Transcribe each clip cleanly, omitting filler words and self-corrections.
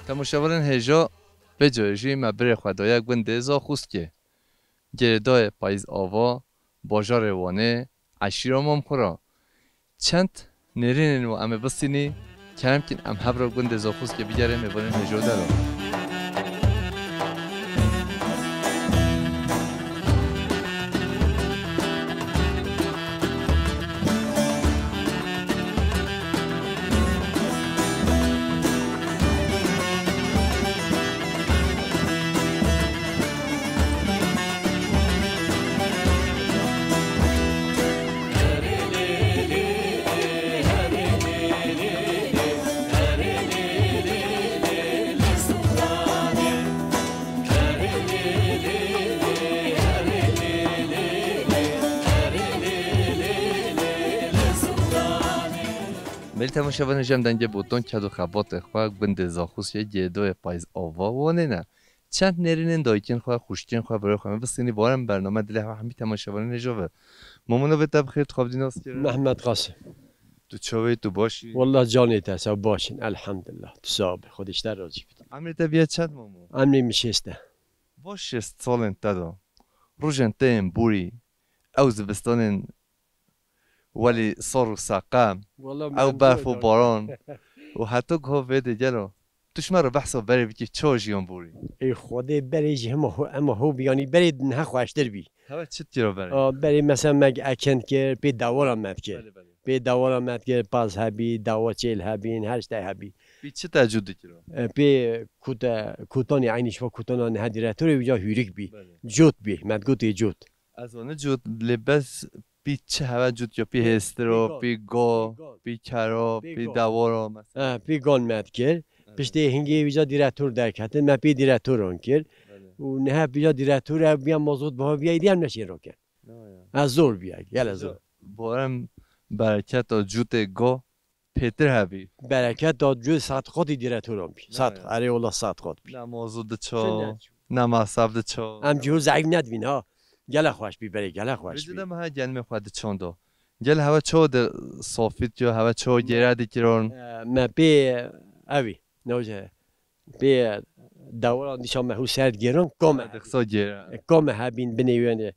تماشاوران هجا به جایشی مبر خدای گنده زاخوست که گردای پاییز آوا باجار وانه عشیرامام خورا چند نرینن و امه بستینی کم کن ام هبرا گنده زاخوست که بیگره میبارن هجا دارم ملی تماشاوران جمع دنگه بودن که دو خبات خواه گنده زاخوست یه گردای پاییز آوا وانه نه چند نرینن دایکن خواه خوشکن خواه برای خواه بستینی بارم برنامه دلی همی تماشاوران هجا مامونو به تبخیر خواب دیناست که محمد قاسم تو چاوی تو باشی والله جانی تاسو باشین الحمدلله تو صاحب خودش در راضی بود عمری طبیعت چند مامو امری میشسته باش 6 سالن تدا روزن تیم بوری او زبستانن ولی صار و ساقم او برف و باران و حتی گوه دیگه توش مرا بحثا بری بکی چاجیان بوری ای خدا بریج اما هو بیانی بری نه خوشتر بی هوا چه تیرا بری بری مثلا مگ اکند که پی دوارم مد که پی دوارم مد که پاس هبی دوا چیل هبین هر شته هبی بی چه تجود کرا پی کوتانی عینش و کوتان هدیراتوری وجا هیریک بی جوت بی مد گوتی جوت از آن جود لباس بی چه هوا جود یا پی هسترو پی گا پی کرا پی دوارا مثلا پی گان مد که پشتی هنگی وجا دیراتور درکته من پی دیراتور آن کرد و نه بیا دیراتور بیا مزود با بیا دیام نشه رو کرد از زور بیا گل از زور بارم برکت و جوت گا پیتر هبی برکت داد جو ساعت خودی دیراتور آن بی ساعت اره والله ساعت خود بی نه مزود چا نه مصاب چا ام جو زعیب ندوین ها گله خوش بی بری گله خوش بی بجدم ها گل میخواد چوندا گل هوا چو د صافیت یا هوا چو گرادی کرون ما بی اوی نوجه بی دوران دیشان مهو سرد گران کم دخسا گرا کم هبین بنیوانه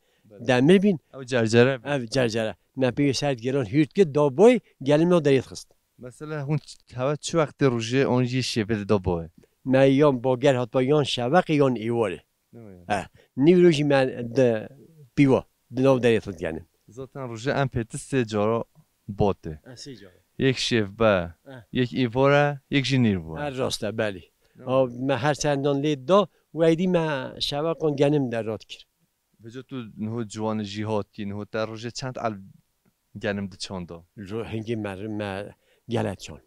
دمر بین او جرجره او جرجره ما بی سرد گران هیرت که دابوی گلیم نو دریت خست مثلا هون هوا چه وقت روزه اونجی شبه دابوه ما یان با گر هات با یان شوق یان ایواره نیروژی من د بیوا دنو دریت خست گلیم zaten روزه ام پتس جارا باته یک شف با یک ایواره یک جنیر بود هر راسته بله ما هر چندان لید دا ویدی ما شوق گلیم در رات کرد بجا تو نه جوان جهاد کی نه در روزه چند ال گنم د چاندا رو هنگی ما گلت چون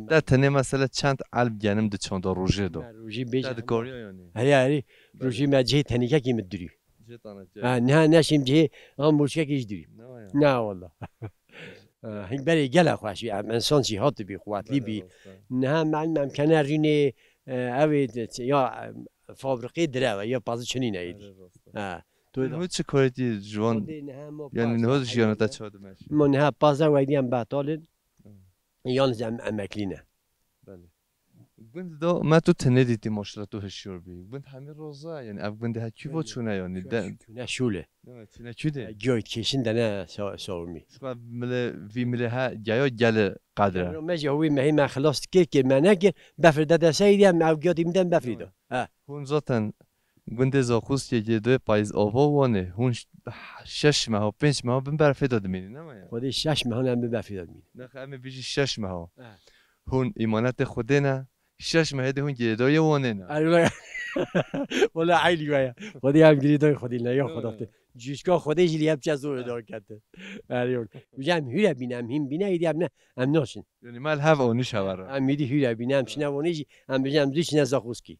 در تنه مثلا چند ال گنم د چاندا روزه دو روزی بیش در کاری یعنی هری روزی ما جه تنیکه کی مدری نه نشیم جه هم موشک کیش دری نه والله هنگ بری گله خوشی انسان جهاد بی قوتلی بی نه من ممکنه رینه اوی یا فابریکه دره یا باز چنین ایدی تو چه کاری جوان یعنی نه جیانت چاد میشه من نه بازار ویدی هم باتالن یالز امکلینه بله بند دا ما تو تنه دیدی ماشاءالله تو هشیار بی بند همه روزا یعنی اف بند هکی و چونه یعنی نه شوله نه چوده جای کشین دنه سورمی شو مله وی مله ها جایا گل قدره ماجي هو ما هي ما خلاص كيك ما ناجر بفرد هذا سيدي ما اوجاتي مدن بفرده هون zaten گنده زاخوست که جدوی پاییز آوا وانه هون 6 ماه و 5 ماه بن برفه داده مینی نه خودی 6 ماه هم بفرده مینی نه همه بیشی 6 ماه هون ایمانت خوده نه 6 ماه ده هون جدوی وانه نه ولا عیلی ویا خودی هم گریدای خودی نه یا خدا جیشکا خودی جلی هم چه زور دار کرده آریون میگم هیره بینم هم بینه ایدی هم نه هم ناشن یعنی مال هوا اونش هوا هم میدی هیره بینم شنه اونیجی هم بجام دیش نه زاخوسکی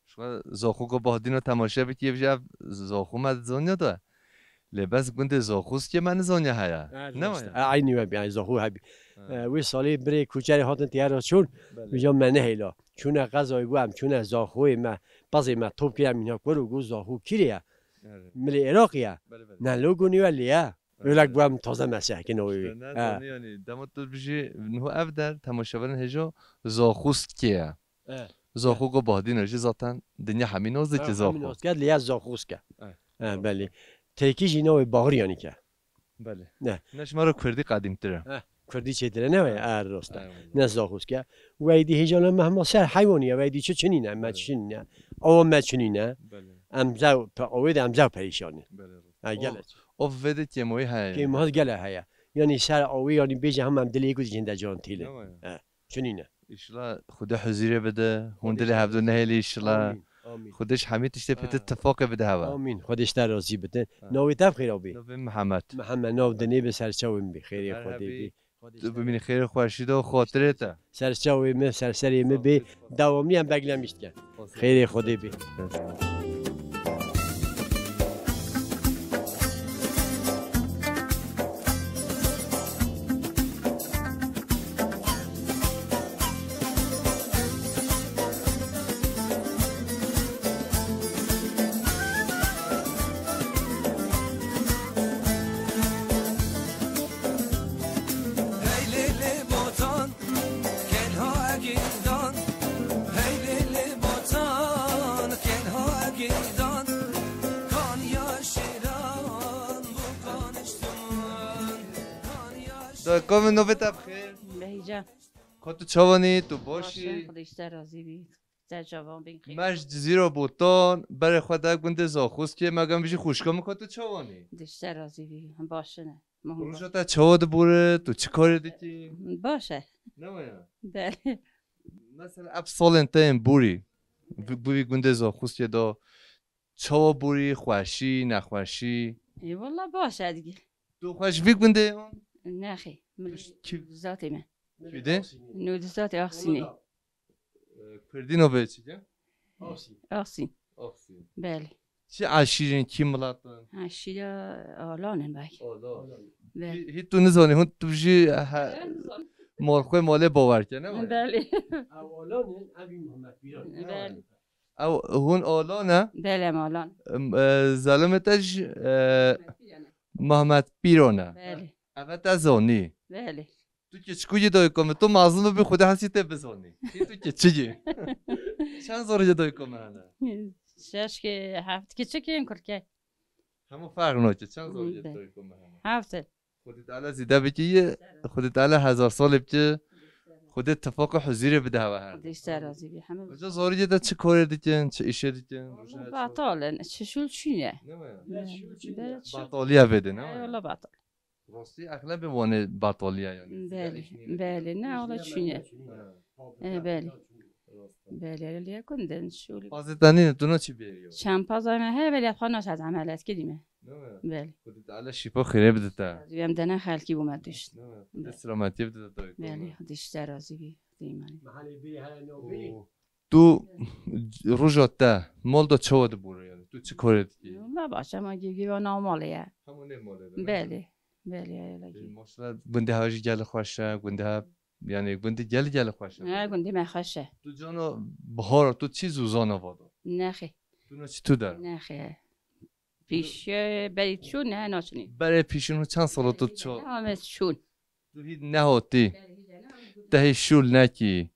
شما زاخو کو با دینو تماشا بکی بجا زاخو مد زونیا ده لباس گنده زاخوست که من زونیا هیا نه عینی و بی زاخو هبی وی سالی بری کوچری هاتن تیار چون میگم من هیلا چون غذای بو هم چون زاخوی ما بازی ما توپ کردم اینا کرو گو زاخو کیه ملی عراقیه نه لوگونی ولیه ولك بوام تازه مسح كنوي نه یعنی دم تو بجی نه افدر تماشاورن هجا زاخوست کیه زاخو کو بادی نجی زاتن دنیا همین از که زاخو همین از که لیا زاخوست که بله ترکی جینو باغری یعنی که بله نه نش ما رو کردی قدیم تره کردی چه تره نه راست نه زاخوست که ویدی هجا مهما سر حیوانیه ویدی چه چنینه ما چنینه او ما چنینه امزاو اوید امزاو پریشانه گله او وید که موی های که ما گله هیا یعنی سر اوی یعنی بیج هم دلی گوز جنده جان تیله چنینه ایشلا خدا حضیره بده هون دل هفدو نهلی ایشلا خودش همه تشته پت اتفاق بده هوا آمین خودش در راضی بده نوی تب خیر آبی محمد نو دنی به سرچاویم بی خیری خودی بی تو ببینی خیر خورشید و خاطرته سرچاویم سرسریم بی دوامی هم بگلمیشت کن خیری خودی بی کام نوبت بخیر بهجا کاتو چوانی تو باشی خودش در راضی بی در جوان بین خیر مش جزیره بوتان برای خدا گنده زاخوست که مگم بیشی خوشکام کاتو چوانی خودش در راضی بی باشه نه روزا تا چواد بوره تو چی کاری دیتی باشه نمایا بله مثلا اب سال انتیم بوری بوی گنده زاخوست که دا چوا بوری خوشی نخوشی ای والله باشه دیگه تو خوش وی گنده اون نخی ذاتی من چیده نود ذاتی آخسینی کردی نو به چیده آخسین بله چی عشیرین کی ملاتن عشیره آلانن بایی بله هیچ تو نزانی هون تو بجی مالخوی ماله باور کنه بله آلانن ابی محمد بیران بله او هون آلانه بله مالان ظلمتش محمد پیرانه بله اول تزانی بله تو که چکوی دای کامه تو مظلوم بی خدا هستی ته بزانی تو که چیگی چند زاره دای کامه هنه شش که هفت که چه که این کرد همون فرق ناکه چند زاره دای کامه هنه هفت خودت علا زیده بکی خودت علا 1000 سال بکی خودت اتفاق حضیره بده هوا هر خودش در راضی بی همه کجا زاره دیده چه کاری دیدن چه ایشه دیدن باطالن چه شول چینه باطالیه بده نه والله باطل راستی اغلب وانه باطالیه یعنی بله بله نه والله چینه بله بله لیا کندن شول بازدانی تو چی بیاری چند پازانه ها ولی خاناش از عملت کدیمه بله خودت علا شیفا خیره بده تا دویم دنه خلکی بومد داشت سلامتی بده تا بله خودش در راضی بی دیمانی تو روزاته مال دا چواد بوره یعنی تو چی کاری دیگه نه باشه ما گیگی و نامالیه همونه ماله بله بله لگی ماشاءالله گنده هاجی گل خوشه گنده یعنی گنده گل خوشه نه گندی مخشه تو جانو بهار تو چی زوزان آوادا نخی تو نه چی تو در نخی پیش برید چون نه ناچنی برای پیشونو چند سال تو چو همه چون تو هیچ نهاتی دهی شول نکی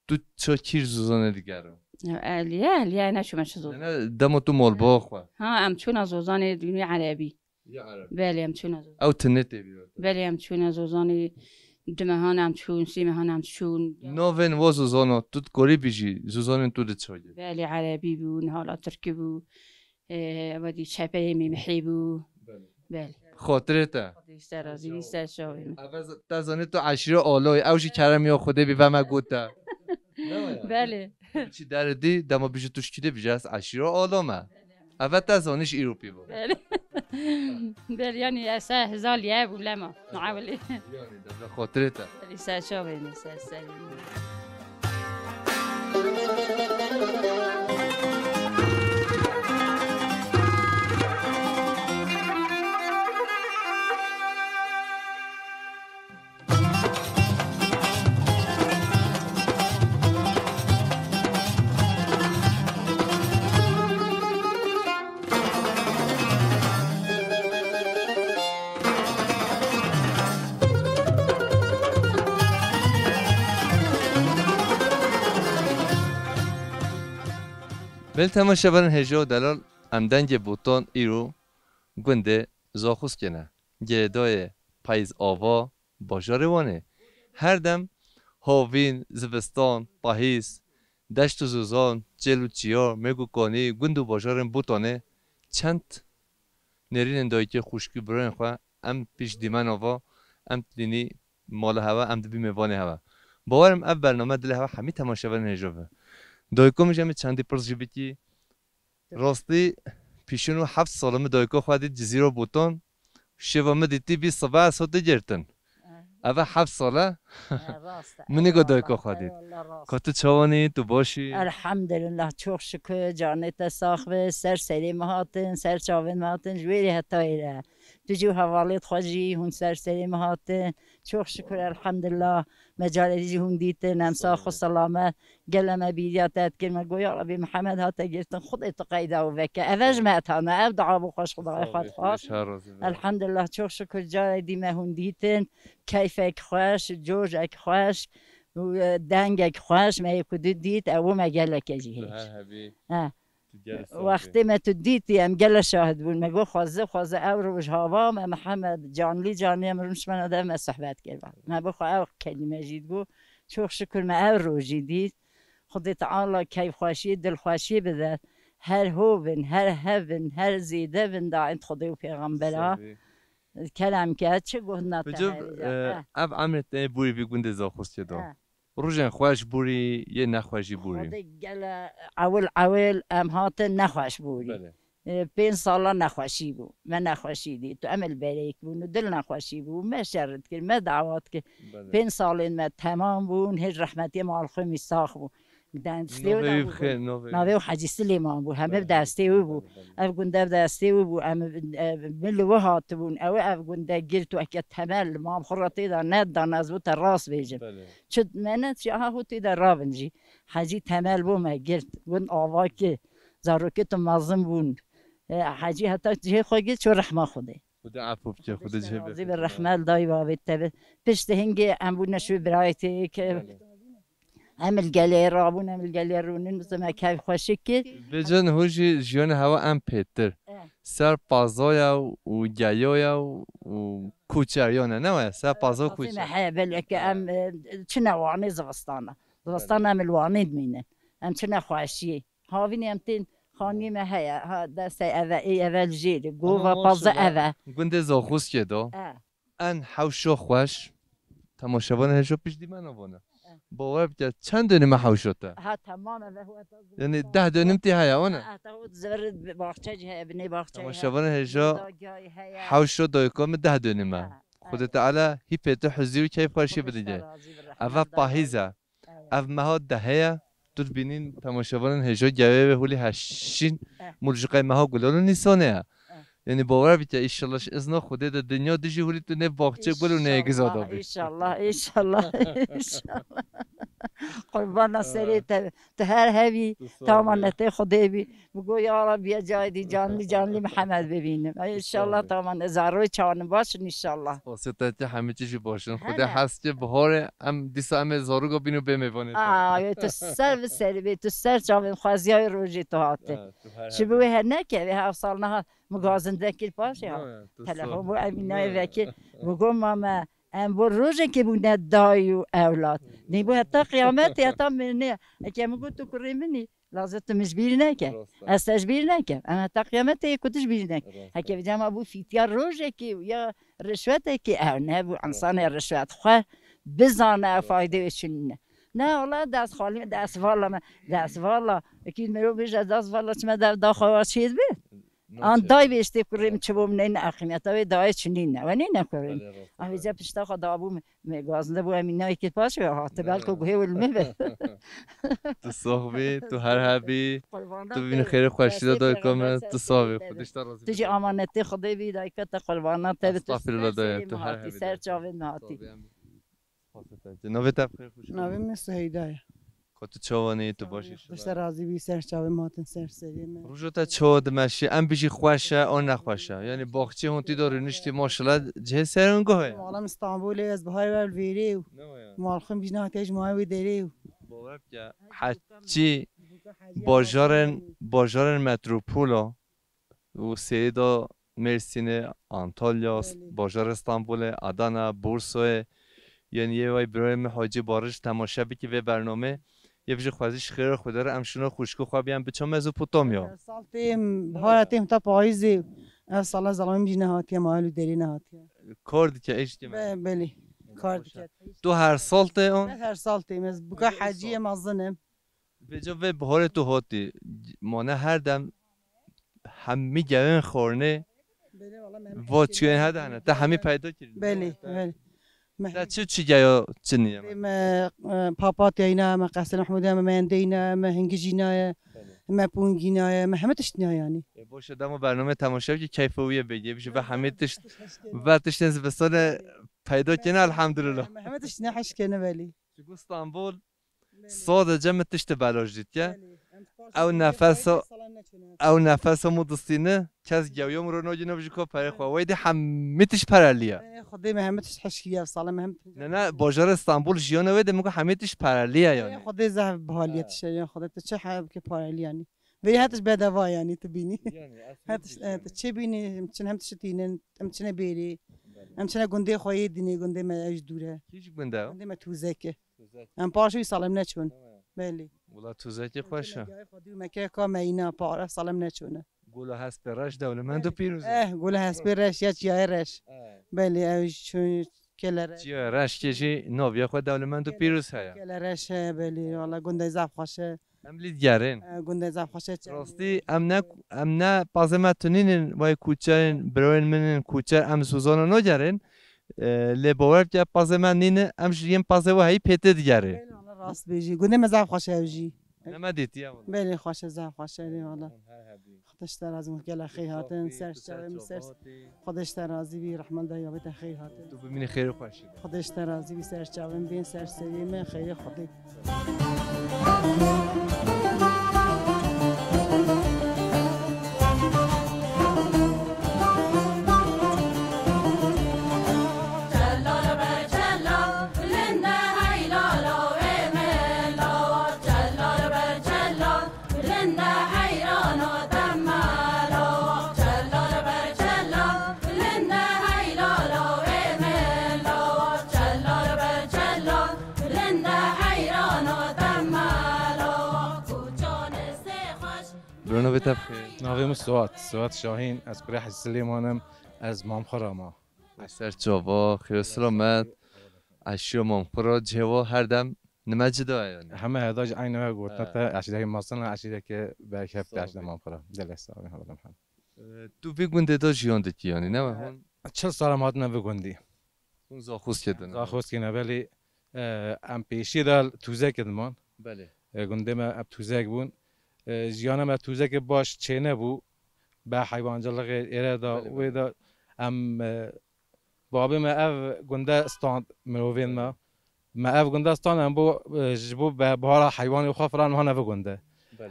تو چو کیر زوزانه دیگر رو الیه نشو من شزود نه دم تو مال باخوا ها ام چون از اوزان دنیا عربی یا عرب بله ام چون از او تنته بیاد بله ام چون از اوزان دمهان ام چون سیمهان ام چون نوین و زوزانو تو کوری بیجی زوزان تو ده چاگی بله عربی بو حالا ترکی بو ودی چپه میمحی بو بله خاطرته دیشتر راضی بیشتر شویم اول تزانه تو عشیره آلای اوشی کرمی یا خوده بی و ما گوته بله چی در دی دما بیشه توش کیده بیشه از عشیره آلامه اول تزانش ایروپی بود بله بله یعنی اسا هزال یه بو لما معاولی یعنی در خاطرته بیشتر شویم بیشتر سلیم بل تماشا برن هجا دلال امدنگ بوتان ایرو گنده زاخوز کنه گردای پاییز آوا باجاره وانه هر دم هاوین زوستان پاییز دشت و زوزان جلو چیار مگو کانی گندو باجارن بوتانه چند نرین اندایی که خوشکی برن خواه ام پیش دیمن آوا ام دینی مال هوا ام دبی میوانه هوا باورم اب برنامه دل هوا همه تماشا برن هجا به دایکو میجمع چندی پرس جبیتی راستی پیشونو 7 سالمه دایکو خواهدی جزیره بوتان شوامه دیتی 20 صبح ساعت گرتن اوه 7 ساله منی گو دایکو خواهدید کاتو چوانی تو باشی الحمدلله çok şükür canete sağ سر سلیم هاتن سر چاون هاتن جویری هتایره تجو حوالت خوشی هون سر سلیم هاتن çok şükür الحمدلله مجالدی هون دیتن ام ساخ و سلامت گلم بیدیات اتکر مگو یا ربی محمد هاتا گرتن خود اتقایده و وکه اوج مهتانه او دعا خوش خدای خود خواست الحمدلله çok şükür جالدی مهون دیتن کیفک خوش جوجک خوش و دنگک خوش ما یکودی دیت او مگله کجیه وقتی ما تو دیتی ام گله شاهد بود مگو خوازه او روش هوا ما محمد جانی امروز من آدم صحبت کردم ما بخوا او کلمه جید گو çok şükür ما او روزی دید خدا تعالی کیف خوشی دل خوشی بده هر هوون هر هون هر زیده ون داعت خدا و پیغمبره کلام که چه گوه بجب اب عمرت بوری بگونده زاخوست دو روزن خوش بوری یه نخوشی بوری اول ام هاتن نخوش بوری 5 ساله نخوشی بود من نخوشی دید تو عمل بریک بود و دل نخوشی بود ما شرط کرد ما دعوت کرد 5 سال ما تمام بود هیچ رحمتی مال خمی ساخ بود نوی حاجی سلیمان بود همه دسته او بود او گنده دسته او بود ملو هات بود او گنده گرت و اکه تمل ما خورتی دا ند دا نزبو تا راست بیجم چود منت شاها هوتی دا را بنجی حاجی تمل بود ما گرت گند آوا که زاروکت مازم بود حاجی حتی جه خواه گرت چو رحمه خوده خدا عفو بچه خدا جه بخیر زیب الرحمه دای بابت تبه پشت هنگی ام بود نشو برایتی که عمل گلی رابون عمل گلی رونین مثل کیف خوشی که بجن هوشی جیان هوا ام پیتر سر پازایا و گیایا و کوچریانه نه سر پازا کوچر نه بله که ام چه وانی زوستانه ام الوانی دمینه ام چه خوشی هاوینی ام تین خانی ما هيا هذا اول جيل جوفا باز اوا گنده زاخوس که دو ان حوشو خوش تماشاوان هجو پیش دی من آوانه باور بکرد چند دونیم حوشوته ها تمام یعنی 10 دونیم تی هیا اونه زرد باغچه ابنی باغچه تماشاوان هجو حوشو دایکام 10 دونیمه خود تعالی هی پیتو حضور کیف خوشی بدیگه اوا پاهیزه اف مها دهه تو ببینین تماشاوان هجا گوه به هولی هشین مرجقه مها گلالو نیسانه یعنی باور بیت ایشالله ازنا خوده در دنیا دیجی هولی تو نه باغچه گلو نه گزادا بی ایشالله قربان سری تو هر هوی تامانت خوده بی بگو یا رب یا جای دی جانلی محمد ببینم ایشالله تامان زاروی چانم باشن ایشالله واسطه همه چیزی باشن خدا هست که بهار هم دیسا همه زارو گو بینو بمیوانه تو سر به سری بی تو سر چاوین خوازی های روژی تو هاته چی بوی هر نکه به 7 سال نه مغازن ذکر باشه ها تلفن بو امینای وکیل بگو ماما ام بو روزی که بونه دای و اولاد نیبو حتی قیامت حتی منی اگه میگو تو کری منی لازم تو مجبور نکه از تجبیر نکه اما حتی قیامت یک کتش بیر نکه اگه بجام ابو فیتیار روزی که یا رشوت که او نه بو انسان رشوت خواه بزانه فایده وشونه نه والله دست خالی دست والا اکید مرو بیش از دست والا چه مدار داخل چیز بید آن دای بیشتر کریم چه بوم نه اخمیت اوی دای چنین نه و نه نکریم آن جا پشتا خدا بوم میگازنده بو امین نه که پاشه هات بالکو گوه ول میبه تو صاحبی تو هر حبی تو ببین خیر خوشی داد کام تو صاحبی خودش تا راضی تو جی امانتی خدای بی دای که قربانات تبت تو هر حبی سر چاوین هاتی نوی تفخیر خوش نوی مثل هیدای تو چوانی تو باشی بشتر راضی بی سر چاوی ماتن سر سریم روزو تا چود ماشی ام بیشی خوشه آن نخوشه یعنی باغچه هونتی داره نشتی ماشاءالله جه سرون گوه مالم استانبول از بهای ول ویریو مالخم بیشنا تاج ماوی دریو باور که حچی باجارن متروپولا و سیدا مرسینه آنتالیا باجار استانبول آدانا بورسو یعنی یه وای برای حاجی بارش تماشا بکی و برنامه یه بچه خوازیش خیر خدا رو امشونا خوشکو خوابی هم بچه مزوپوتامیا سالتیم بهارتیم تا پاییزی سال زلمه بیش نهاتیه ماهلو دری نهاتیه کارد که ایش که بلی کارد که تو هر سال ته اون هر سالتیم از بگه حجیه مزنم بجا و بهار تو هاتی مانه هر دم همی گرن خورنه و چیه هده نه تا همی پیدا کردی بلی بلی تا چی گیا چی نیه ما پاپات اینا ما قصر محموده ما مندینا ما هنگجینا ما پونگینا ما همه تشتنا یعنی باشه دم برنامه تماشا که کیفویه بگی بشه و همه تشت و تشت زبستان پیدا کنه الحمدلله ما همه تشتنا حش کنه ولی چگو استانبول صاد جمع تشت بلاش دید که او نفس مدستینه کس گویم رو ناجی نبجی که پره خواه ویدی همه تش پرلیه خدای ما همه تش حش کیه سال ما هم نه باجار استانبول جیانه ویدی میگه همه تش پرلیه یعنی خدای زهب بحالیتش یعنی خدای تو چه حب که پرلی یعنی وی هاتش بدوا یعنی تبینی هاتش چه بینی چون هم تشتینن هم چنه بیری هم چنه گنده خواهی دینی گنده ما اج دوره کیش گنده گنده ما توزکه هم پاشوی سالم نچون بلی ولی توزکی خوشه خدای مکه کام اینا پاره سالم نچونه گوله هست پرش دولمند و پیروز گوله هست برش یا چیه رش بلی اوش چون کلره چیه رش کشی نویا خود دولمند و پیروز هیا کلرشه بلی والا گنده زب خوشه هم لید گرن گنده زب خوشه راستی ام نه پازمتونین وای کوچرین بروین منن کوچر ام سوزانا نگرن لباور که پازمنین ام شیم پازه و هی پته دیگره راست بیجی گنده مزب خوشه اوجی نما دیتی ام بلی خوشه زب خوشه دی والا خودش در از مشکل خیر هاتن سرش جویم سرش خودش در راضی بی رحمان ده یابت خیر هاتن تو ببینی خیر خوشی خودش در راضی بی سرش جویم بین سرش سلیم خیر خودی برونو بتبخیر ناویم سوات شاهین از کره حج سلیمانم از مامخراما سر جوا خیر سلامت اشیا مامخورا جوا هر دم نمجده یعنی همه هداج عین ما گفت تا عشیده مثلا عشیده که به کف عشیده مامخرا دل استاوی حالم هم تو بگونده دا جیان دکی یعنی نه هون 40 سال مات نه بگوندی اون زاخوس کردن زاخوس کنه ولی ام پیشی دال توزه کدمان بله گونده ما اب توزه بون جیانم اب توزه باش چینه بو به حیوانجلق ایرادا و دا ام بابی ما اف گونده استاند مروین ما اف گونده استاند ام بو جبو به بهار حیوانی خفران ما نه گونده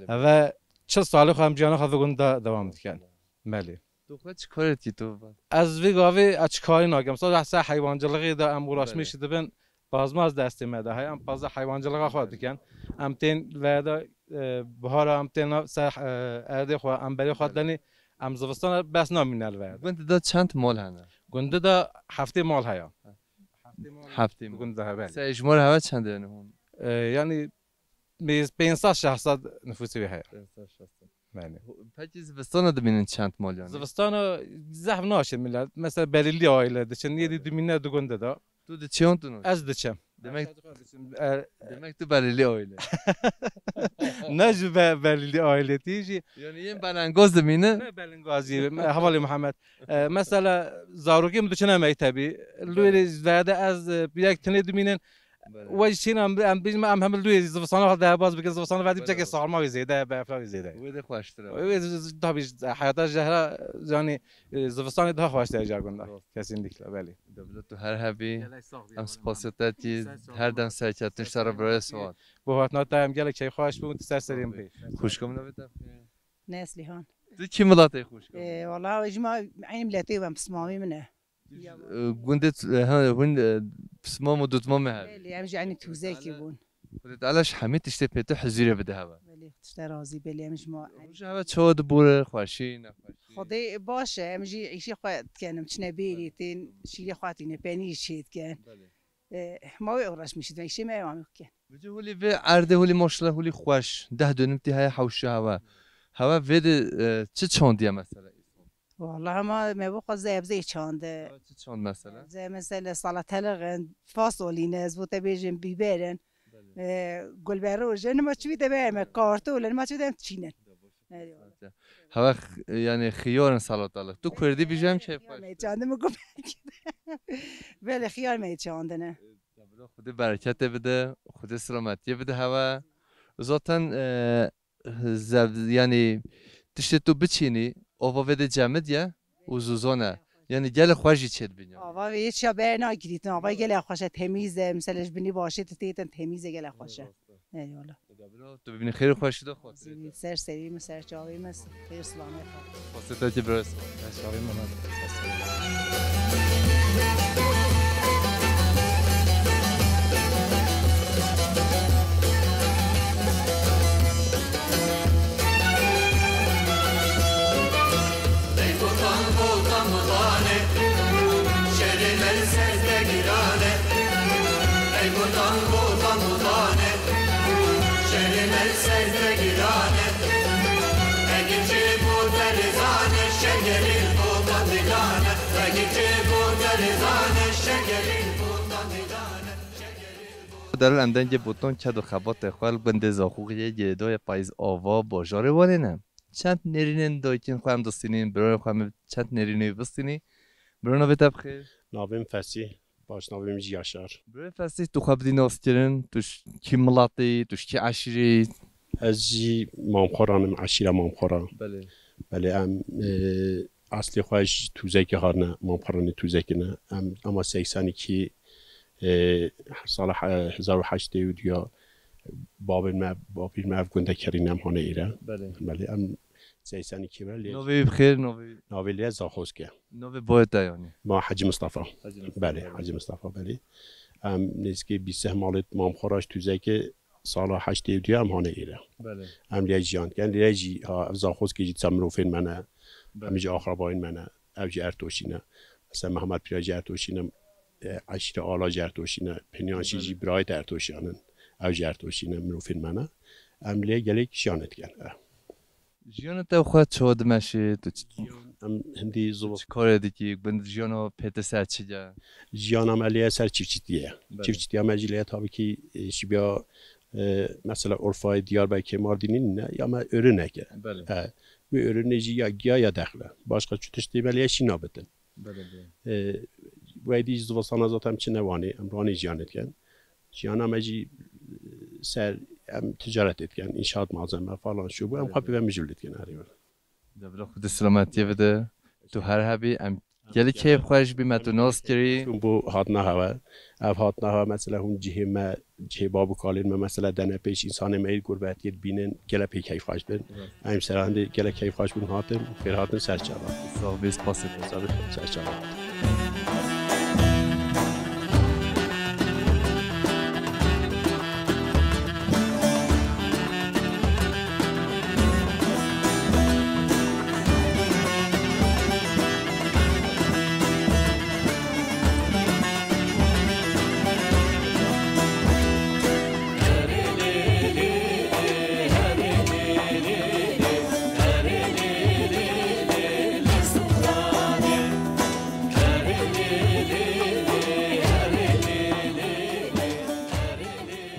و 40 سال خو ام جیان خو گونده دوام دکن بله تو خود چی کارتی تو از ویگاوی اچکاری ناگم سال حسا حیوانجلقی دا ام براش میشه دبن بازما از دست مده های ام باز حیوانجلق خود دکن ام تین ودا بهار ام تین سر ارده خو ام بری خود دنی ام زوستان بس نامینال ودا گونده دا چند مال هنه گونده دا هفته مال هیا هفته مال گونده ها بله سه اجمال هوا چنده یعنی هون یعنی 500 600 نفوسی هیا بله پکی زبستان دا بینن چند مال یعنی زوستان زحم ناشد میلاد مثلا بریلی آیله دچن یه دومینه دو گونده دا تو ده چی اونتونو از دچم demek تو بلیلی آیله نه جو بریلی آیله تیجی یعنی این بلنگاز دمینه نه بلنگازی حوالی محمد مثلا زاروکی مدچنه مکتبی لوی زاده از بیک تنه دومینن و چین ام بیشم ام هم لوی زبستان خود ده باز بکن زبستان بعدی بچه که سالما زیاده به افراد زیاده ویده خوشتره تابی حیاتش جهرا یعنی زبستان ده خوشتره جاگونده کسی نیکلا ولی دولت تو هر هبی ام سپاسیتی هر دم سرکتش سر برای سواد بوهات ناتایم گله کی خوش بود سر سریم بی خوشکم نبیدم نسلی هان تو کی ملاته خوشکم والله اجماع عین ملاتي ومسمامي منه گونده ها هون بسمام و دوتمام هر اللي امجي يعني توزاكي بون خودت علاش همه تشته پیتو حزیره بده هوا بله تشتر راضی بله مش ما روش هوا چود بوره خوشی نخوشی خدای باشه مجی عیشی خواهد کنم چنه بیری تین شیری خواهدی نپنی شید کن ما اورش میشید عیشی ما هم کن بجه هولی به عرده هولی ماشالله هولی خوش 10 دونمتی های حوشه هوا وید چه چاندیه مثلا والله ما بقى زي چانده چه چاند مثلا زي مثلا سلطه لغن فاصولینه زبوطه بیجن بیبرن گلبروجه ما چی بیده برم کارتول ما چی بیدم چینن هوا یعنی خیار سلطه الله تو کردی بیجم چه می چانده مگو بله خیار می چانده نه خدا برکت بده خدا سلامتی بده هوا ذاتن یعنی تشت تو بچینی آوا وده جمد یا وزوزانه یعنی گل خوشی چت بینی آوا یه شبه نگیرید نه آوا گل خوشه تمیزه مثلش بینی باشه تیتن تمیزه گل خوشه نه والا تو ببینی خیر خوشی دو خود سر سری مسر جاوی مس خیر سلامت واسه تا برس شاوی محمد در اندنج بوتون چد و خبات خال بنده زاخوقی جدای پاییز آوا باجاره وانه چند نرینن دایتین خواهم دستینین برای خواهم چند نرینوی بستینی برای نوی تبخیر ناویم فسی باش ناویم جیاشار برای فسی تو خواب دین آستیرن توش کی ملاتی توش کی عشیری از جی مامخورانم عشیره مامخوران بله ام اصلی خواهش توزک هارنه مامخوران توزک نه اما سیسانی که سال 1800 یا بابیر ما گنده کرینم هانه ایره بله ام سیسانی که ولی نوی بخیر نوی لیه زاخوزکه نوی باید دایانی ما حاجی مصطفی بله حاجی مصطفی بله ام نزدیک 20 مالت مامخوراش توزک سال 80 هم هانه ایره بله ام لیه جان یعنی لیه جی ها زاخوز که جیت سمروفین منه همیشه آخر باین منه اوجی ارتوشینه مثلا محمد پیراجی ارتوشینه عشیر آلا جرتوشینه پنیانشی جی برای درتوشیانن اوجی ارتوشینه مروفین منه ام لیه گلیک شانت گل جیانت تو خواهد چود مشی تو ام هندی زو چه کار دیگه بند جیانو پیت سر چی جا جیانم علیه سر چیفچیتیه چیفچیتی هم اجلیه تابی که شبیه مثلا عرفای دیار بای که ماردینین نه یا ما ürüne که bu ürünü ya giya ya daxla başqa çütüşdəməliyə şina bidin bu idi izvasana zaten çinevani emrani jiyan etken jiyana meci ser em ticaret etken inşaat malzeme falan şu bu em kapı ve mücül etken hariyor دبلا خود سلامتی بده تو هر هبی ام گلی کیف خوش بی متو ناس کری bu hatna hava ev hatna hava mesela hun cihime cihibabu kalin me mesela dene peş insanı meyil gurbet yed binin gele pek keyif hoş bin em serandi gele keyif hoş bin hatin fer hatin serçava sağ ol biz pasit serçava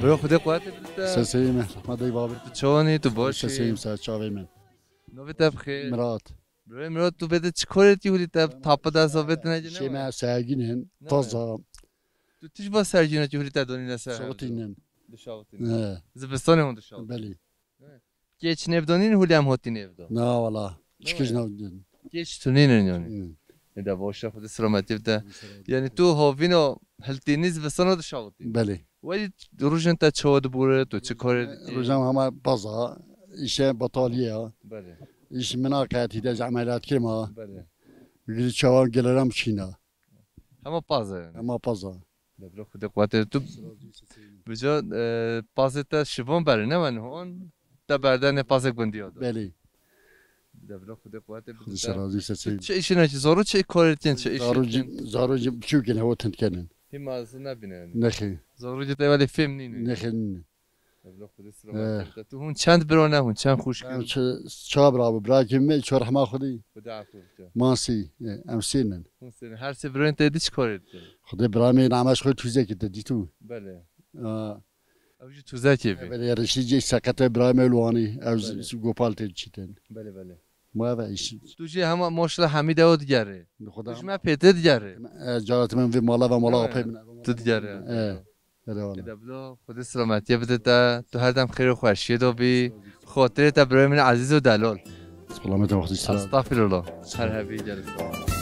برو خود قوت بده سسیم مدای بابر چونی تو باشی سسیم سر چاوی من نوی تب خیر مرات برو مرات تو بده چی کارتی هولی تب تاپ ده ثابت نجنه شما سرگینن تازه تو تیش با سرگینه که هولی تدانی نسر شاوتینن دشاوتین زبستان هم دشاوتین بله گیچ نبدانین هولی هم هاتی نبدان نه والا چیکش نبودن گیچ تونین یعنی ندا باشه خود سلامتی بده یعنی تو هاوینو هلتینی زبستان هم دشاوتین بله ولی روزن تا چود بوره تو چه کار روزم همه بازا ایشه بطالیه بله ایش مناقتی ده عملیات کرما بله گلی چوان گلرم چینا همه پازه اما بازا دبلو خود قوت تو بجا پاس تا شوم بره نه من هون تا بردن پاس گندی ها بله دبلا خود قوت خود سرازی سچی چه ایشی نه زارو چه کارتین چه ایشی زارو چیو کنه هو تند کنن هم مازن نبینه نخی زارو جت ولی فیلم نینه نخی دبلا خود سلامت تو هون چند برونه هون چند خوش چه برا برا کمی چه رحمه خودی خدا عفو ماسی امسینن هون سن هر سه برون تدی چه کارتین خدا برا می نامش خود توزه کده دی تو بله اوجی توزه کی بی بله رشیدی سکت برا می لوانی از گوپال تد چیتن بله بله ما و ایش تو جی هم ماشاءالله حمید او دیگره خدا توش من پیته دیگره جارت من و مالا آپی من تو دیگره بله والا دبلا خود سلامتی بده تا تو هر دم خیر و خوشی دو بی خاطر تا برای من عزیز و دلال سلامت وقتی سلام استغفر الله هر هبی جلسه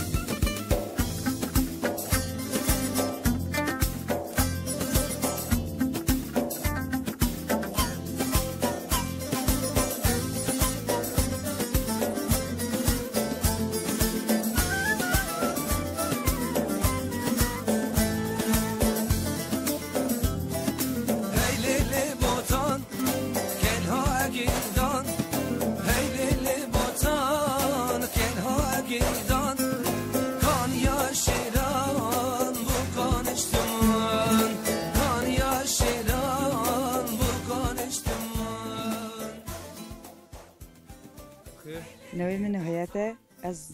نوی من نهایت از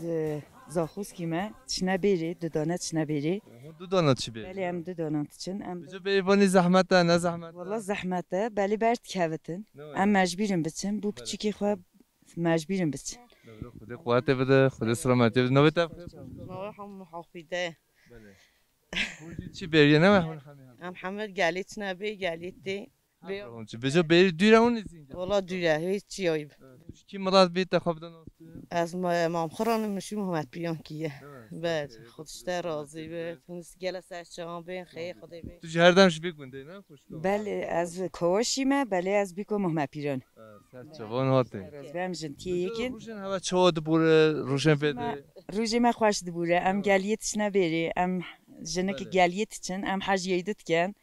زاخوز کیمه چنه بیری دو چنه بیری دو دانه چی بی؟ بله هم دو دانه چن بجا بیوانی زحمته نه زحمت والله زحمته بله برد کهوتن ام مجبورم بچن بو پچیکی خواه مجبورم بچن خدا قوت بده خدا سلامتی بده نوی تفخیر نوی هم محافظه بله چی بیریه نه محمد گلیت نبی گلیت دی بجا بیری دوره اون نیست اینجا والله دوره هیچ چی آیب کی مراد بیت تخابدن از مام خورانم نشی محمد بیان کیه بعد خودش در راضی به تونست گله سرچان بین خیلی خدای بین تو هر دمش بگونده نه خوشگاه بله از کواشیمه بله از بیکو محمد پیران سرچوان هاته برم جنتیه یکین روشن هوا چود بوره روشن بده روزی ما خوش بوره ام گلیتش نبری ام جنک گلیت چن ام حاج ییدت کن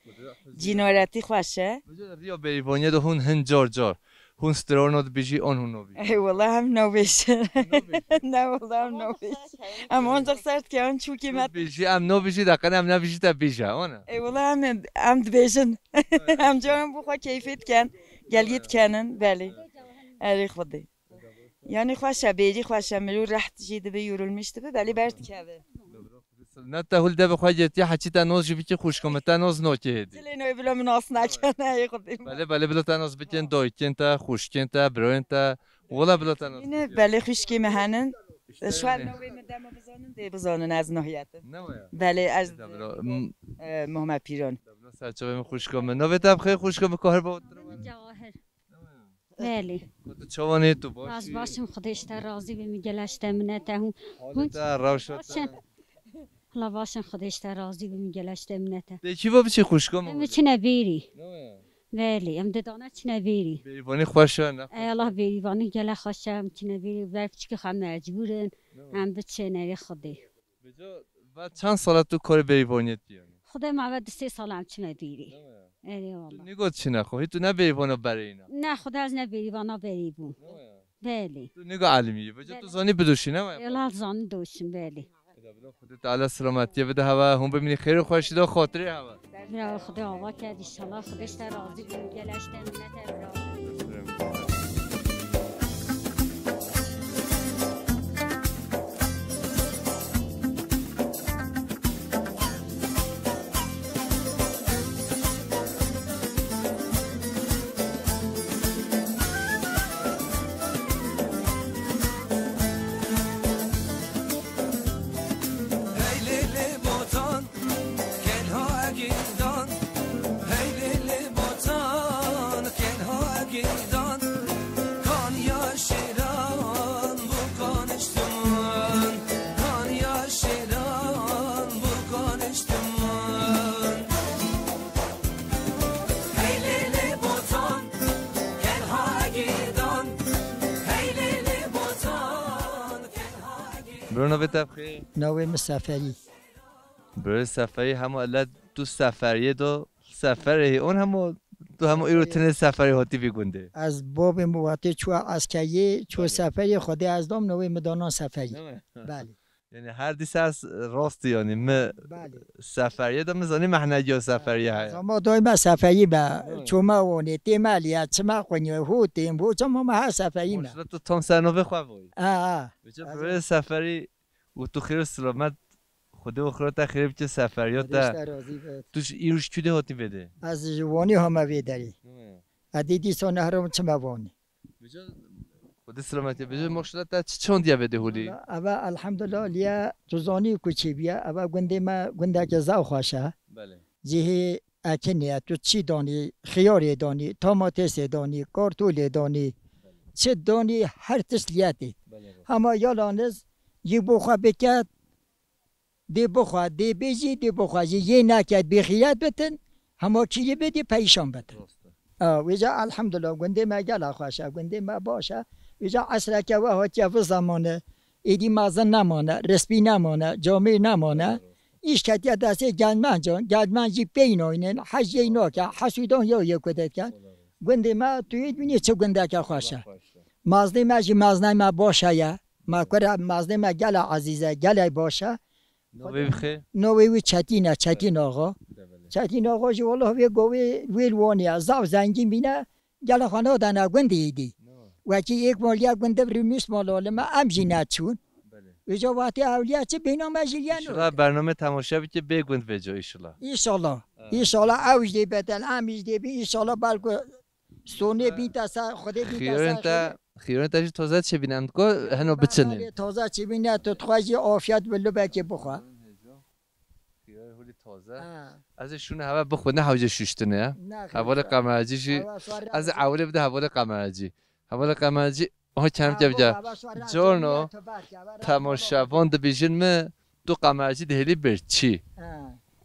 جنارتی خوشه ریا بیوانی دو هون هن جار جار هون سترانات بیجی آن هون نبی ای والله هم نوبیش نه والله هم نوبیش ام آنجا سرد که آن چوکی مت بیجی ام نبیجی دقیقا ام نبیجی تا بیجه آنه ای والله هم دبیجن هم جام بخوا کیفیت کن گلیت کنن بله اری خودی یعنی خوشه بیری خوشه ملو رحت جیده به یورلمیشته به بله برد که نه تهول ده بخواهی یا حچی تنوز جبی که خوش کمه تنوز نوکه هدی سلینوی بلا مناس نکنه ای خودی بله بلا تنوز بکن دایکن تا خوشکن تا براین تا ولا بلا تنوز اینه بله خوشکی مهنن شوال نوی مدام بزنن دی بزنن از نهایت بله از محمد پیران سرچوبه خوش کمه نوی تب خیلی خوش کمه کار با جواهر بله تو چوانی تو باشی باز باشم خودش تا راضی به میگلشته منته هون تا روشت حالا باشن خودش تا راضی به میگلشته منته دیگه با بچه خوش کمه ام چه نبیری بله ام ددانه چه نبیری بیوانی خوشه نه ای الله بیوانی گله خوشه ام چه نبیری برفت که خم مجبورن هم بچه نری خودی و چند سال تو کار بیوانیت دیانی خدا معبد 3 سال هم چه نبیری ای والله نگاه چی نخواهی تو نه بیوانو برای اینا نه خدا از نبیوانا بریبون بله تو نگاه علمیه بجا تو زانی بدوشی نه الله زان دوشم بله خدا تعالی سلامتی بده هوا هم ببینی خیر و خوشی دا خاطری هوا برای خدا آوا کرد انشالله خودش تا راضی کنیم گلشته منت برو بتبخی نوی مسافری برای سفری همه علت تو سفریه دو سفره اون همو تو همو ایرو تنه سفری هاتی بگونده از باب مواتی چو اسکیه چو سفری خودی از دام نوی مدانا سفری بله یعنی هر دیس از راست یعنی م سفریه دام زنی مهنجی سفریه های ما دائما سفری با چون ما ونی تیمالیات چما کنی هو تیم بو چما ما هر سفری ما تو تام سنوه خواه بچه برای سفری و تو خیر سلامت خدا اخرات خیر بچه سفریات ده توش ایروش کده هاتی بده از جوانی همه بیداری ادیدی سانه هرم چما وانی خدا سلامتی بجه مشکلات ده چون دیا بده هولی اوا الحمدلله لیا جزانی کوچی بیا اوا گنده ما گنده که زاو خوشه بله جه اکنیه تو چی دانی خیاری دانی تاماتس دانی کارتول دانی چه دانی هر تسلیتی اما یالانز یه بخوا بکد دی بخوا دی بیجی دی بخوا یه نکد بخیرت بتن اما کی بدی پیشان بتن ویجا الحمدلله گنده ما گلا خوشه گنده ما باشه ویجا عصر که و هاتیا و زمانه ایدی مازن نمانه رسپی نمانه جامعه نمانه ایش کتیا دسته گلمن جی پین آینن حج اینا که حسودان یا یک کدت کن گنده ما توی دنیا چه گنده که خوشه مازنه ما جی مازنه ما باشه یا ما کرا مازنه ما گلا عزیزه گلا باشه نوی بخیر نوی وی چتین آقا چتین آقا جو والله وی گوی ویلوانی زاو زنگی بینه گلا خانه دانه گنده ایدی وقتی یک مالیات گنده برمیش مالاله ما امجی نچون ویجا وقتی اولیه چه بینا مجلیانو ایشالله برنامه تماشا بی که بگوند ویجا ایشالله ایشالله اوج دی بدل امیج دی بی ایشالله بلکو سونه بی تسا خودی بی تسا خیرون تا تازه چه بینم کو هنو بچنه تازه چه بینه تو تخواهی آفیت بلو بکی بخوا خیرون هولی تازه ازشون هوا بخود نه حوجه ششتنه حوال قمرجی از اوله بده حوال قمرجی حوال قمرجی آها کم جا جورنو تماشاوان دبیجن ما دو قمرجی دهلی برچی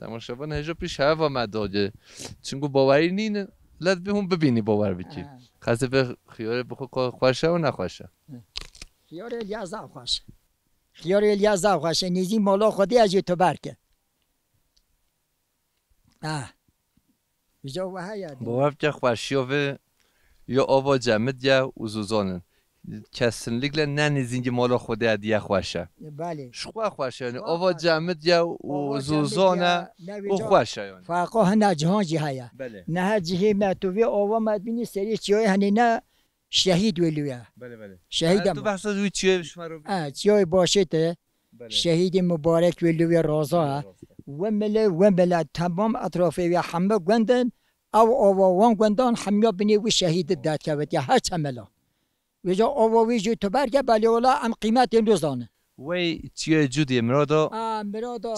تماشاوان هجا پیش هوا مداده چونگو باوری نین لد به هم ببینی باور بکی خاصه به خیار بخو خوشه و نخوشه خیار الیازا خوشه خیار الیازا خوشه نیزی مالا خودی از تو برکه بجا و هیا باور که خوشیاوه یا آوا جمد یا اوزوزانن kesinlikle ne nizingi mala خود ادیه خوشه بله شخوا خوشه یعنی آوا جمد یا وزوزانه و خوشه یعنی فاقه نه جهان جی هیا نه جهی متوی آوا مدبینی سری چیای هنی نه شهید ولویا بله شهید تو بحث روی چیه شما رو چیای باشه ته شهید مبارک ولویا رازا و مل تمام اطرافی و همه گندن او آوان گندان همه بینی و شهید داد که وقتی هر چملا ویجا آواوی جو تو برگه بلی اولا ام قیمت این روزانه وی چیه جودی مرادا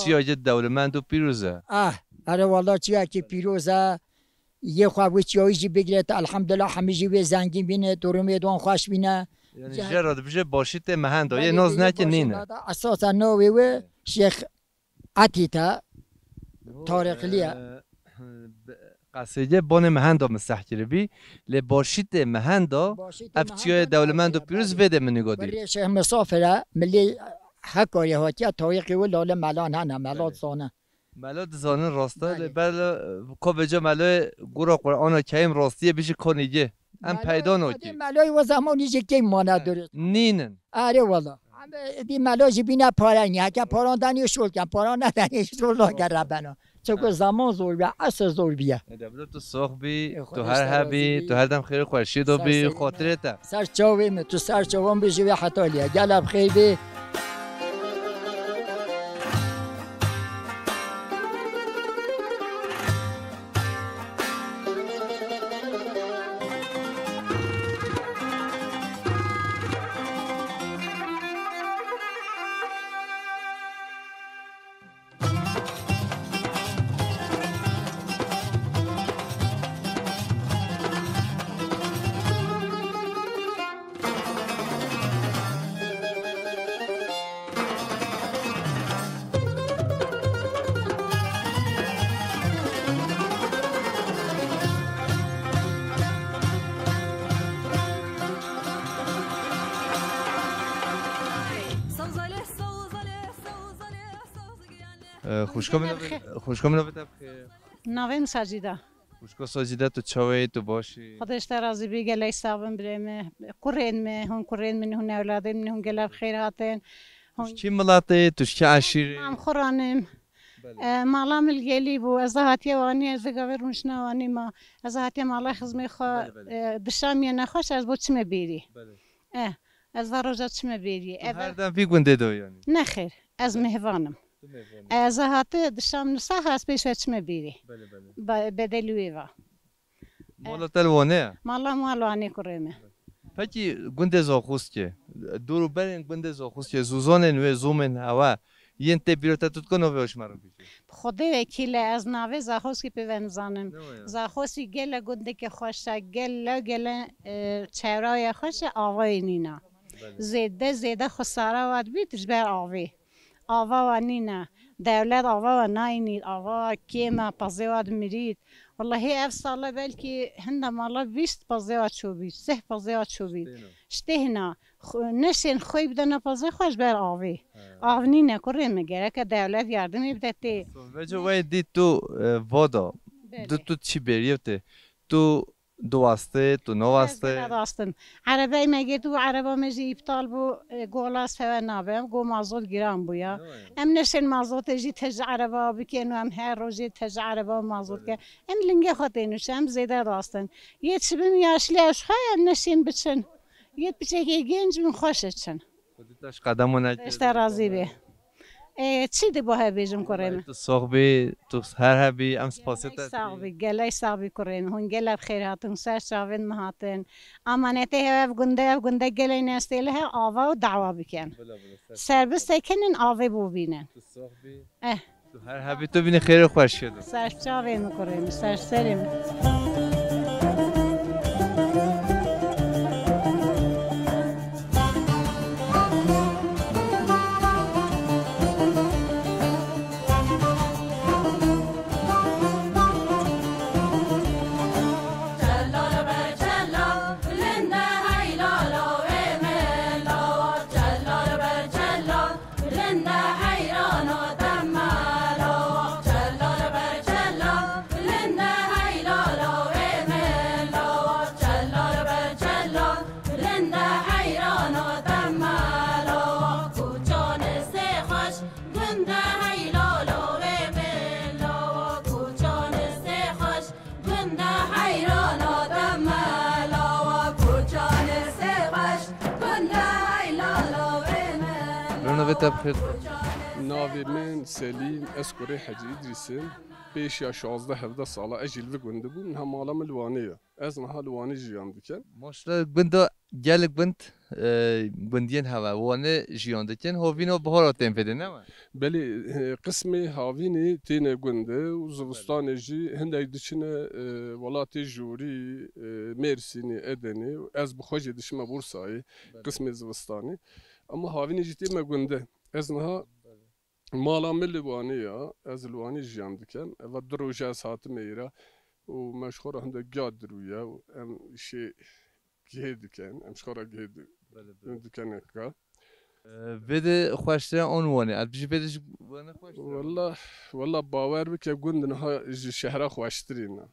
چیه جد دولمند و پیروزه اره والا چیه که پیروزه یه خواه چیه جی بگیرد الحمدلله همه جی وی زنگین بینه دورمی دوان خوش بینه یعنی جراد بشه باشید مهنده یه ناز نه که نینه اساسا نوی و شیخ عتیتا تارقلیه قصیده بان مهنده مستحکره بی لباشید مهنده افچیای دولمند و پیروز ویده من نگاه دی بری شیخ مسافره ملی حکاری هاتیه تایقی و لاله ملان هنه ملاد زانه ملاد زانه راسته بله که بجا ملای گورا قرآن کهیم راستیه بیشه کنیگه هم پیدا ناکی ملای و زمانی جه که مانه درست نینن آره والا دی ملای بینه پارنی هکه پاراندنی شول کن پاران ندنی شول لاغر ربنا چون زمان زور بیا عصر زور بیا تو ساخ بی تو هر هبی تو هر دم خیر خورشید و بی خاطرته سر چاویم تو سر چاوم بجی و حتالیا گلب خیر بی خوشکام نبود بخیر ناویم ساجیده وشکو ساجیده تو چاوی تو باشی خودش ترازی بی گلی سابم بریم کرین می هون کرین من هون اولادم من هون گلاب خیر هاتن چی ملاته توش چه عشیری هم خورانم مالام الگلی بو از هاتی وانی از گاور مشنوانی ما از هاتی مالا خزمی خو دشامی نخوش از بود چم بیری از وراجات چم بیری هر دم فی گنده دو یعنی نخیر از مهوانم از هاتی دشام نسخ از پیش چم بیری بدلوی و مالا تلوانه مالا مالوانی کریمه پکی گنده زاخوست که دورو برین گنده زاخوست که زوزانن و زومن هوا ین ته بیرته تو کنو وش مرا بیچه خدا وکیل از ناوه زاخوس کی پیون زانم زاخوسی گل گنده که خوشه گل چهرای خوش آوای نینا زیده خساره واد بیتش بر آوا و نینا دولت آوا و ناینید آوا کیما پازیواد میرید والله اف ساله بلکی هنده مالا 20 پازیواد شو بید 3 پازیواد شو بید شتهنا نشین خوی بدن پازی خوش بر آوی نه کره میگره که دولت یاردمی بدته وجه وای دی تو وادا تو چی بریوته تو دواسته تو نواسته داستم عربی مگه تو عربا مجی ابطال بو گولاس فوا نابم گو مازوت گرام بویا ام نشین مازوت جی تج عربا بکنو ام هر روزی تج عربا مازوت که ام لنگه خاطینوش ام زیده داستن یه چی بیم یاشلی اشخای نشین بچن یه بچه که گنج من خوشتشن خودتش قدمو نجد اشترازی به چی دی با بیجم کریم تو صاحبی تو هر هبی ام سپاسته صاحبی گلای صاحبی کریم هون گلاب خیر هاتن سر شاون مهاتن امانته هف گنده گلای نستیله آوا و دعوا بکن سربست کنن آوا بو بینن تو صاحبی تو هر هبی تو بینی خیر خوش شد سر شاون کریم سر سریم ناوی من سلیم اسکوری حجی ادریسم 5 یا 16 ساله اجیل و گنده بودم هم مالم لوانیه از نها لوانی جیان دکن ماشلا گنده گل گند گندین هوا وانه جیان دکن هاوینو بهارات تنفده نه بله قسمی هاوینی تین گنده و زوستان جی هنده دچنه ولات جوری مرسینی ادنی از بخوجی دشمه بورسایی قسم زوستانی اما هاوینی جیتی ما گنده از نها مالا ملی وانیه از لوانی جیان دکن و دروجه از هاتم ایره و مشهور هنده گاد درویه و ام شی گه دکن ام شخورا گه دکن که بده خوشتر آن وانه ادبیش بدش وانه خوشتر والله باور بکه گند نها شهر خوشترینه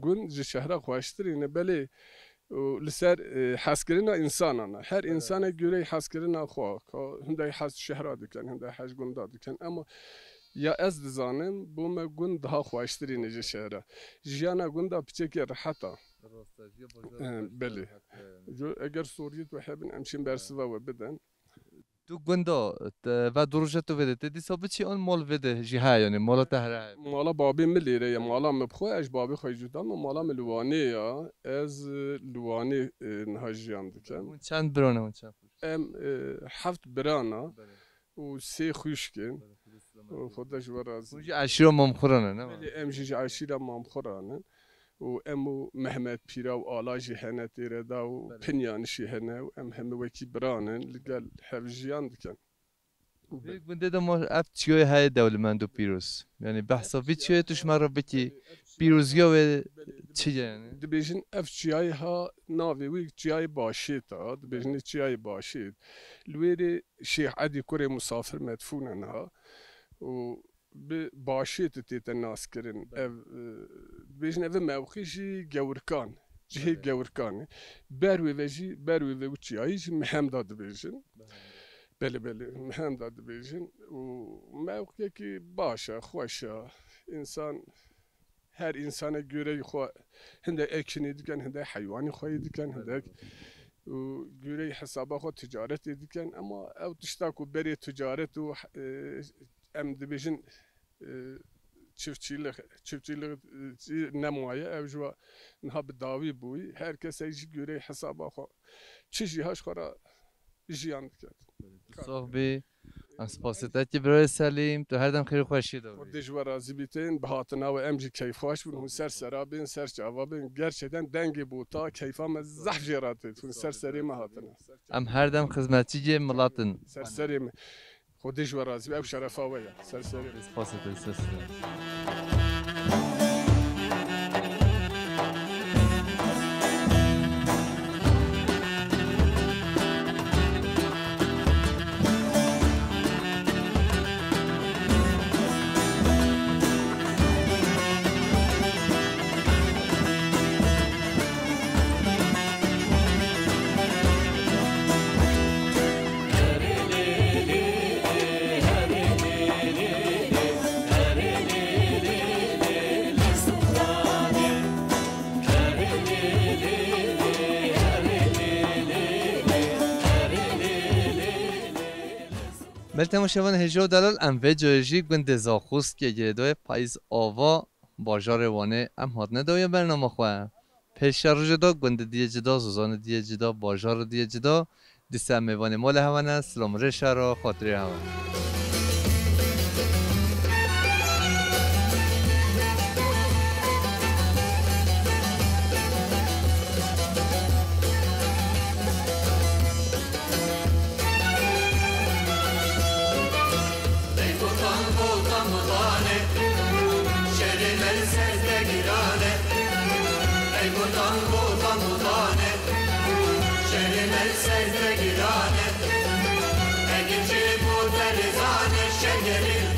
گند شهر خوشترینه بله لسر حسکرین انسانانه هر انسان گوره حسکرین خواه که هنده حس شهرها دکن هنده حس گنده دکن اما یا از دزانم بوم گند ها خوشترینه جه شهره جیانا گنده بچه که راحته بله اگر سوریت و حبن امشین برسوا و بدن تو گنده و دروجه تو بده تدی سابت چی آن مال بده جیها یعنی مالا تهره مالا بابی ملیره یا مالا مبخوی اش بابی خوی جدا ما مالا ملوانی یا از لوانی نهاجیان دکن چند برانه و چند ام 7 برانه و 3 خوشکن خودش ورازی وجه عشیره مامخورانه نه ام جی عشیره مامخورانه و امو محمد پیرا و آلاجی هنه تیره دا و پنیانشی هنه و ام همه وکی برانن لگل حفجیان دکن بنده دا ما اف چیوی های دولمند و پیروز یعنی بحثا بی چیوی توش مرا بکی پیروزیا و چی یعنی؟ دبیجن اف چیای ها ناوی وی چیای باشید ها دبیجن چیای باشید لویری شیخ عدی کوری مسافر مدفونن ها و به باشیت تیت ناس کرن بیشن او موقعی جی گورکان جه گورکانی بروی و چیایی جی مهم داد بیشن بله مهم داد بیشن و موقعی که باشه خوشه انسان هر انسان göre خو هنده اکنی دیگن هنده حیوانی خواهی دیگن هنده و göre حسابا خو تجارت دیگن اما او تشتاکو بری تجارت و ام دبیجن çiftçilik nemaya evjwa nha bidavi bûyî her kesê jî göre hesaba xwe çi jîhaş xwe jiyan diket. Sohbê em spasê te ki birayê Selîm tu her dem xêr û xweşî dawî. Xwedê ji we razî bîtin bi hatina we em jî keyfaş bûn hûn ser serabên ser çava bên gerçekten dengê bû ta keyfa me zehf jê ratê hûn ser serê me hatine. Em her dem xizmetçî milatin. Ser serê me Xwedê ji we razî ew şerefa we ye ser serê. Spasê te ser. ملتم شوان هجو دلال ام و جوجی گوند زاخوست که گردای پاییز آوا باجار وانه ام هات نداوی برنامه خواه پیش روز دا گوند دیه جدا زوزان دیه جدا باجار دیه جدا دیسه میوان مال هوانه سلام رشه را خاطری هوانه Eğer bu derizane şehrin